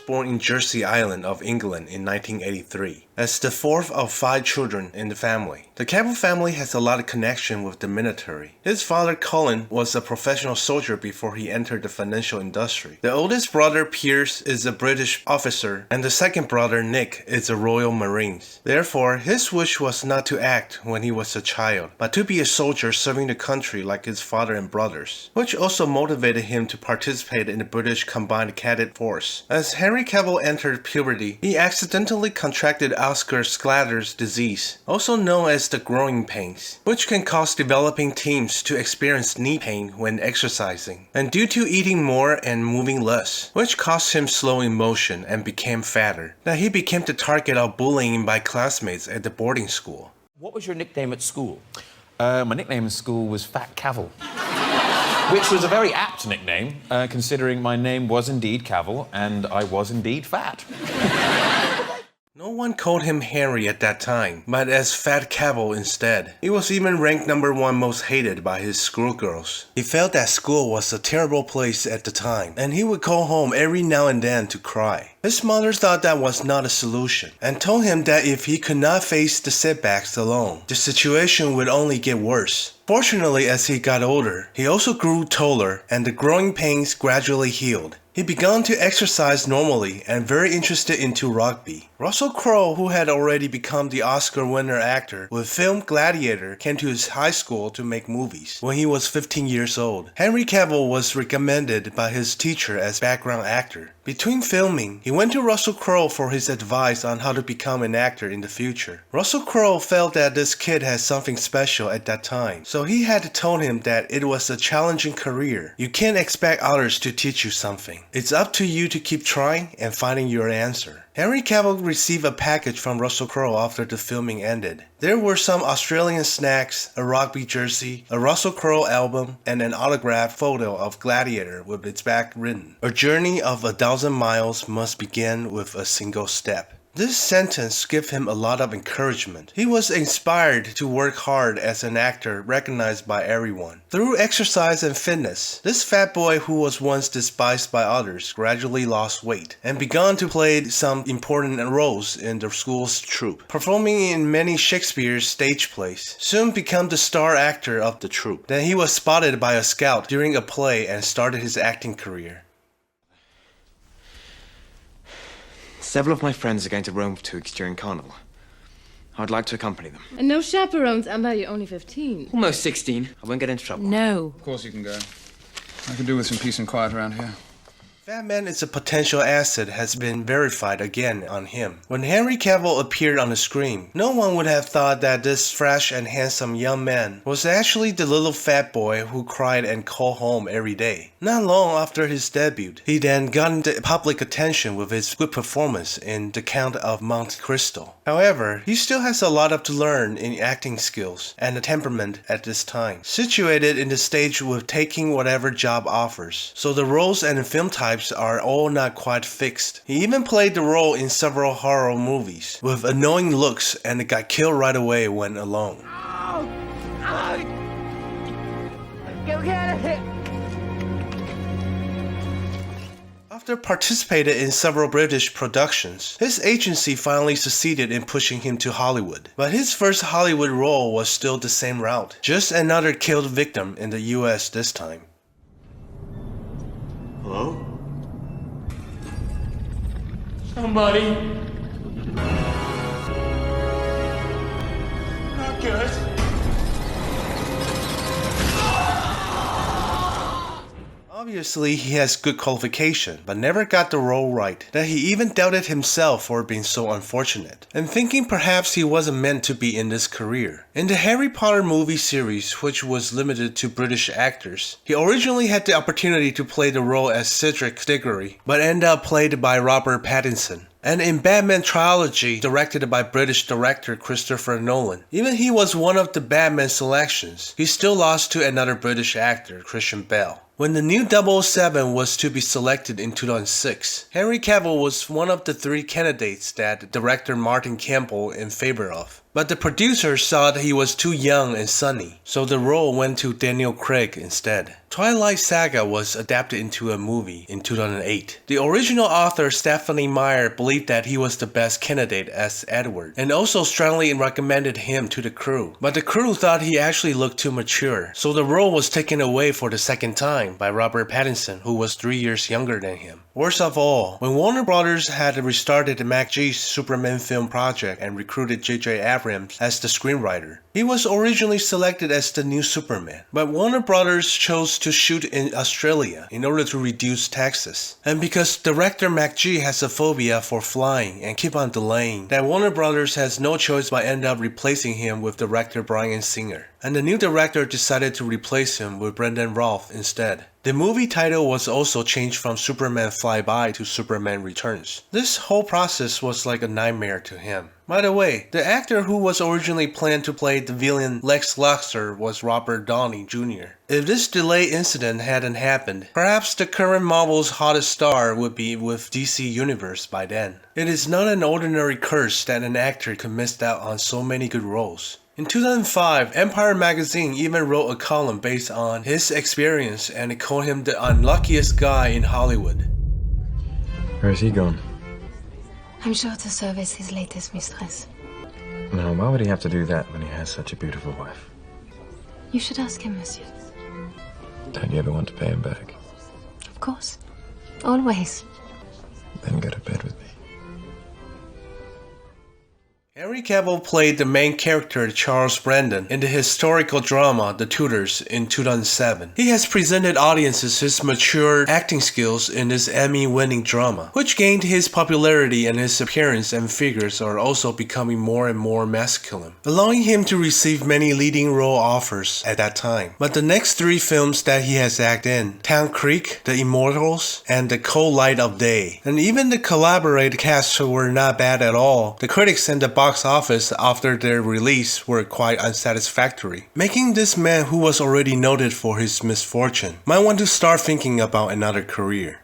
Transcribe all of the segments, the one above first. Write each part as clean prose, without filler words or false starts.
born in Jersey Island of England in 1983, as the fourth of 5 children in the family. The Cavill family has a lot of connection with the military. His father Colin was a professional soldier before he entered the financial industry. The oldest brother Piers is a British officer, and the second brother Nick is a Royal Marines. Therefore, his wish was not to act when he was a child, but to be a soldier serving the country like his father and brothers, which also motivated him to participate in the British Combined Cadet Force. As Henry Cavill entered puberty, he accidentally contracted Oscar-Schlatter's disease, also known as the growing pains, which can cause developing teens to experience knee pain when exercising, and due to eating more and moving less, which caused him slow in motion and became fatter, that he became the target of bullying by classmates at the boarding school. What was your nickname at school? My nickname in school was Fat Cavill, which was a very apt nickname, considering my name was indeed Cavill and I was indeed fat. No one called him Henry at that time, but as Fat Cavill instead. He was even ranked #1 most hated by his schoolgirls. He felt that school was a terrible place at the time, and he would call home every now and then to cry. His mother thought that was not a solution, and told him that if he could not face the setbacks alone, the situation would only get worse. Fortunately, as he got older, he also grew taller, and the growing pains gradually healed. He began to exercise normally and very interested into rugby. Russell Crowe, who had already become the Oscar winner actor with film Gladiator, came to his high school to make movies when he was 15 years old. Henry Cavill was recommended by his teacher as background actor. Between filming, he went to Russell Crowe for his advice on how to become an actor in the future. Russell Crowe felt that this kid had something special at that time, so he had told him that it was a challenging career. You can't expect others to teach you something. It's up to you to keep trying and finding your answer. Henry Cavill received a package from Russell Crowe after the filming ended. There were some Australian snacks, a rugby jersey, a Russell Crowe album, and an autographed photo of Gladiator with its back written, "A journey of 1,000 miles must begin with a single step." This sentence gave him a lot of encouragement. He was inspired to work hard as an actor recognized by everyone. Through exercise and fitness, this fat boy who was once despised by others gradually lost weight and began to play some important roles in the school's troupe, performing in many Shakespeare stage plays. Soon became the star actor of the troupe. Then he was spotted by a scout during a play and started his acting career. Several of my friends are going to Rome for 2 weeks during Carnival. I'd like to accompany them. And no chaperones, Emma, you're only 15. Almost 16. I won't get into trouble. No. Of course you can go. I can do with some peace and quiet around here. Fat Man is a potential asset has been verified again on him. When Henry Cavill appeared on the screen, no one would have thought that this fresh and handsome young man was actually the little fat boy who cried and called home every day. Not long after his debut, he then got into public attention with his good performance in The Count of Monte Cristo. However, he still has a lot to learn in acting skills and the temperament at this time, situated in the stage with taking whatever job offers, so the roles and film types are all not quite fixed. He even played the role in several horror movies with annoying looks and got killed right away when alone. Ow! Ow! Go get it! After participating in several British productions, his agency finally succeeded in pushing him to Hollywood. But his first Hollywood role was still the same route, just another killed victim in the US this time. Hello? Somebody. Not good. Obviously, he has good qualification, but never got the role right, that he even doubted himself for being so unfortunate, and thinking perhaps he wasn't meant to be in this career. In the Harry Potter movie series, which was limited to British actors, he originally had the opportunity to play the role as Cedric Diggory, but ended up played by Robert Pattinson. And in Batman trilogy, directed by British director Christopher Nolan, even he was one of the Batman selections, he still lost to another British actor, Christian Bale. When the new 007 was to be selected in 2006, Henry Cavill was one of the 3 candidates that director Martin Campbell in favor of. But the producers thought he was too young and sunny, so the role went to Daniel Craig instead. Twilight Saga was adapted into a movie in 2008. The original author Stephanie Meyer believed that he was the best candidate as Edward, and also strongly recommended him to the crew. But the crew thought he actually looked too mature, so the role was taken away for the second time by Robert Pattinson, who was 3 years younger than him. Worst of all, when Warner Brothers had restarted the McG's Superman film project and recruited J.J. Abrams as the screenwriter, he was originally selected as the new Superman, but Warner Brothers chose to shoot in Australia in order to reduce taxes. And because director McG has a phobia for flying and keep on delaying, that Warner Brothers has no choice but end up replacing him with director Bryan Singer. And the new director decided to replace him with Brendan Routh instead. The movie title was also changed from Superman Flyby to Superman Returns. This whole process was like a nightmare to him. By the way, the actor who was originally planned to play the villain Lex Luthor was Robert Downey Jr. If this delay incident hadn't happened, perhaps the current Marvel's hottest star would be with DC Universe by then. It is not an ordinary curse that an actor could miss out on so many good roles. In 2005, Empire magazine even wrote a column based on his experience and it called him the unluckiest guy in Hollywood. Where's he gone? I'm sure to service his latest mistress. Now, why would he have to do that when he has such a beautiful wife? You should ask him, monsieur. Don't you ever want to pay him back? Of course. Always. Then go to bed with me. Henry Cavill played the main character Charles Brandon in the historical drama The Tutors in 2007. He has presented audiences his mature acting skills in this Emmy-winning drama, which gained his popularity, and his appearance and figures are also becoming more and more masculine, allowing him to receive many leading role offers at that time. But the next 3 films that he has acted in, Town Creek, The Immortals, and The Cold Light of Day, and even the collaborated cast were not bad at all, the critics and the box office after their release were quite unsatisfactory, making this man, who was already noted for his misfortune, might want to start thinking about another career.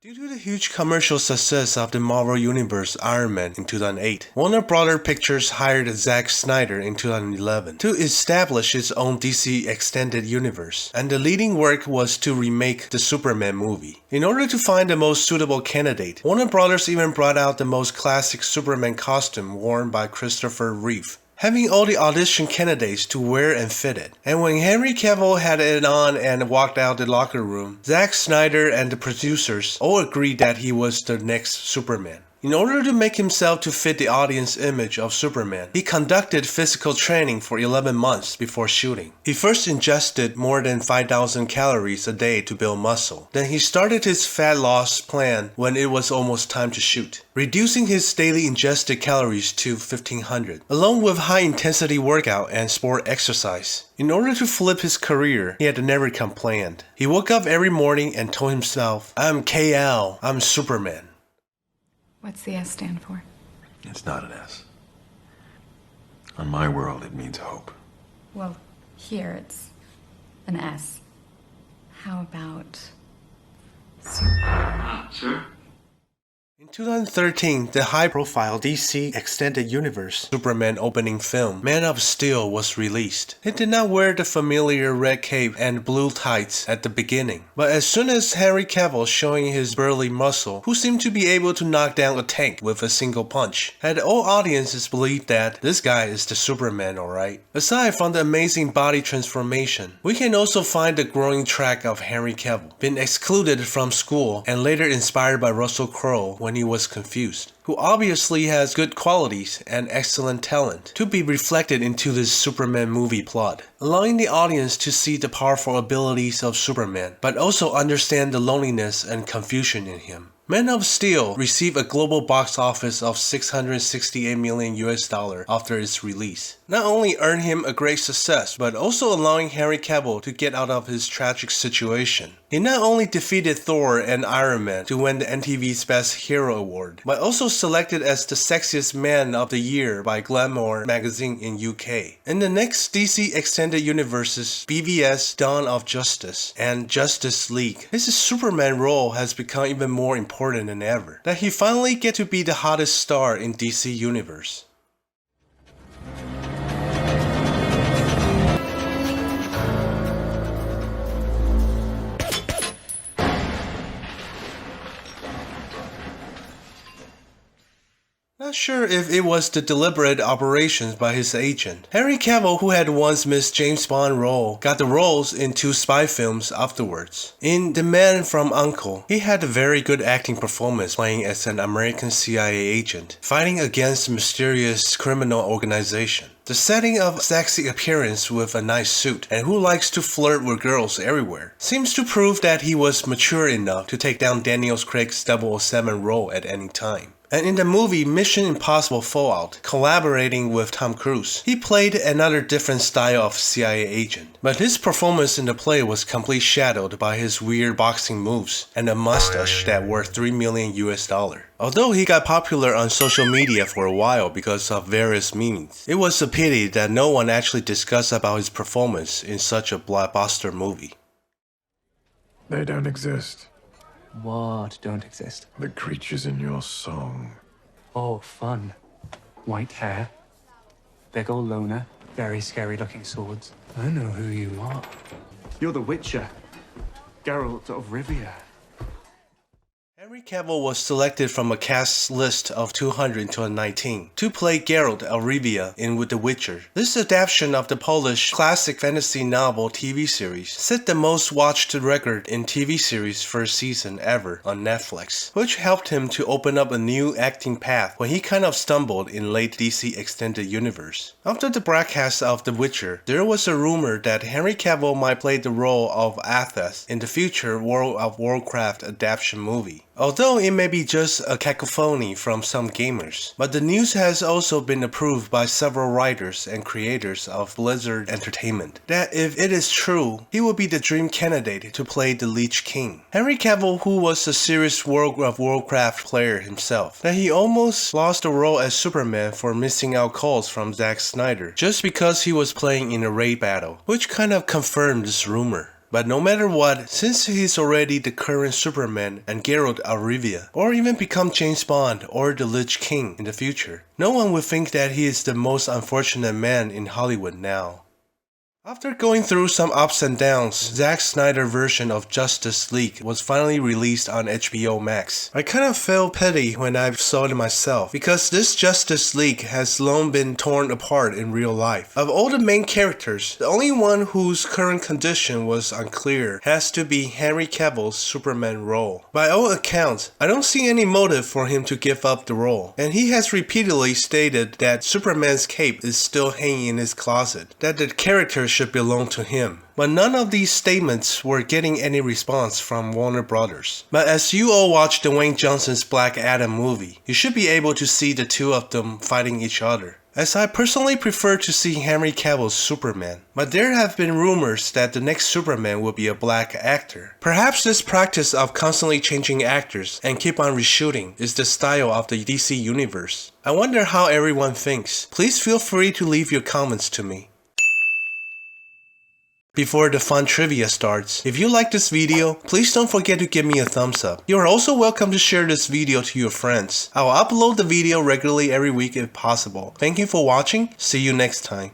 Due to the huge commercial success of the Marvel Universe Iron Man in 2008, Warner Brothers Pictures hired Zack Snyder in 2011 to establish its own DC Extended Universe, and the leading work was to remake the Superman movie. In order to find the most suitable candidate, Warner Brothers even brought out the most classic Superman costume worn by Christopher Reeve, having all the audition candidates to wear and fit it. And when Henry Cavill had it on and walked out the locker room, Zack Snyder and the producers all agreed that he was the next Superman. In order to make himself to fit the audience image of Superman, he conducted physical training for 11 months before shooting. He first ingested more than 5,000 calories a day to build muscle. Then he started his fat loss plan when it was almost time to shoot, reducing his daily ingested calories to 1,500, along with high-intensity workout and sport exercise. In order to flip his career, he had never complained. He woke up every morning and told himself, "I'm KL, I'm Superman." What's the S stand for? It's not an S. On my world, it means hope. Well, here it's an S. How about... Sure. In 2013, the high-profile DC Extended Universe Superman opening film, Man of Steel, was released. It did not wear the familiar red cape and blue tights at the beginning, but as soon as Henry Cavill, showing his burly muscle, who seemed to be able to knock down a tank with a single punch, had all audiences believe that this guy is the Superman, alright. Aside from the amazing body transformation, we can also find the growing track of Henry Cavill, being excluded from school and later inspired by Russell Crowe when he was confused, who obviously has good qualities and excellent talent to be reflected into this Superman movie plot, allowing the audience to see the powerful abilities of Superman, but also understand the loneliness and confusion in him. Man of Steel received a global box office of $668 million after its release. not only earned him a great success, but also allowing Henry Cavill to get out of his tragic situation. He not only defeated Thor and Iron Man to win the MTV's Best Hero Award, but also selected as the sexiest man of the year by Glamour magazine in UK. In the next DC Extended Universes, BVS Dawn of Justice and Justice League, his Superman role has become even more important than ever, that he finally get to be the hottest star in DC Universe. Not sure if it was the deliberate operations by his agent. Henry Cavill, who had once missed James Bond role, got the roles in 2 spy films afterwards. In The Man from U.N.C.L.E., he had a very good acting performance playing as an American CIA agent, fighting against a mysterious criminal organization. The setting of sexy appearance with a nice suit and who likes to flirt with girls everywhere seems to prove that he was mature enough to take down Daniel Craig's 007 role at any time. And in the movie Mission Impossible Fallout, collaborating with Tom Cruise, he played another different style of CIA agent. But his performance in the play was completely shadowed by his weird boxing moves and a mustache that worth $3 million US. Although he got popular on social media for a while because of various memes, it was a pity that no one actually discussed about his performance in such a blockbuster movie. They don't exist. What don't exist? The creatures in your song. Oh, fun. White hair, big ol' loner, very scary looking swords. I know who you are. You're the Witcher, Geralt of Rivia. Henry Cavill was selected from a cast list of 219 to play Geralt of Rivia in The Witcher. This adaptation of the Polish classic fantasy novel TV series set the most watched record in TV series first season ever on Netflix, which helped him to open up a new acting path when he kind of stumbled in late DC Extended Universe. After the broadcast of The Witcher, there was a rumor that Henry Cavill might play the role of Arthas in the future World of Warcraft adaptation movie. Although it may be just a cacophony from some gamers, but the news has also been approved by several writers and creators of Blizzard Entertainment that if it is true, he will be the dream candidate to play the Lich King. Henry Cavill, who was a serious World of Warcraft player himself, that he almost lost the role as Superman for missing out calls from Zack Snyder just because he was playing in a raid battle, which kind of confirmed this rumor. But no matter what, since he's already the current Superman and Geralt of Rivia, or even become James Bond or the Lich King in the future, no one would think that he is the most unfortunate man in Hollywood now. After going through some ups and downs, Zack Snyder's version of Justice League was finally released on HBO Max. I kind of felt pity when I saw it myself, because this Justice League has long been torn apart in real life. Of all the main characters, the only one whose current condition was unclear has to be Henry Cavill's Superman role. By all accounts, I don't see any motive for him to give up the role, and he has repeatedly stated that Superman's cape is still hanging in his closet, that the character should belong to him. But none of these statements were getting any response from Warner Brothers. But as you all watch Dwayne Johnson's Black Adam movie, you should be able to see the two of them fighting each other. As I personally prefer to see Henry Cavill's Superman, but there have been rumors that the next Superman will be a black actor. Perhaps this practice of constantly changing actors and keep on reshooting is the style of the DC universe. I wonder how everyone thinks. Please feel free to leave your comments to me. Before the fun trivia starts, if you like this video, please don't forget to give me a thumbs up. You are also welcome to share this video to your friends. I will upload the video regularly every week if possible. Thank you for watching. See you next time.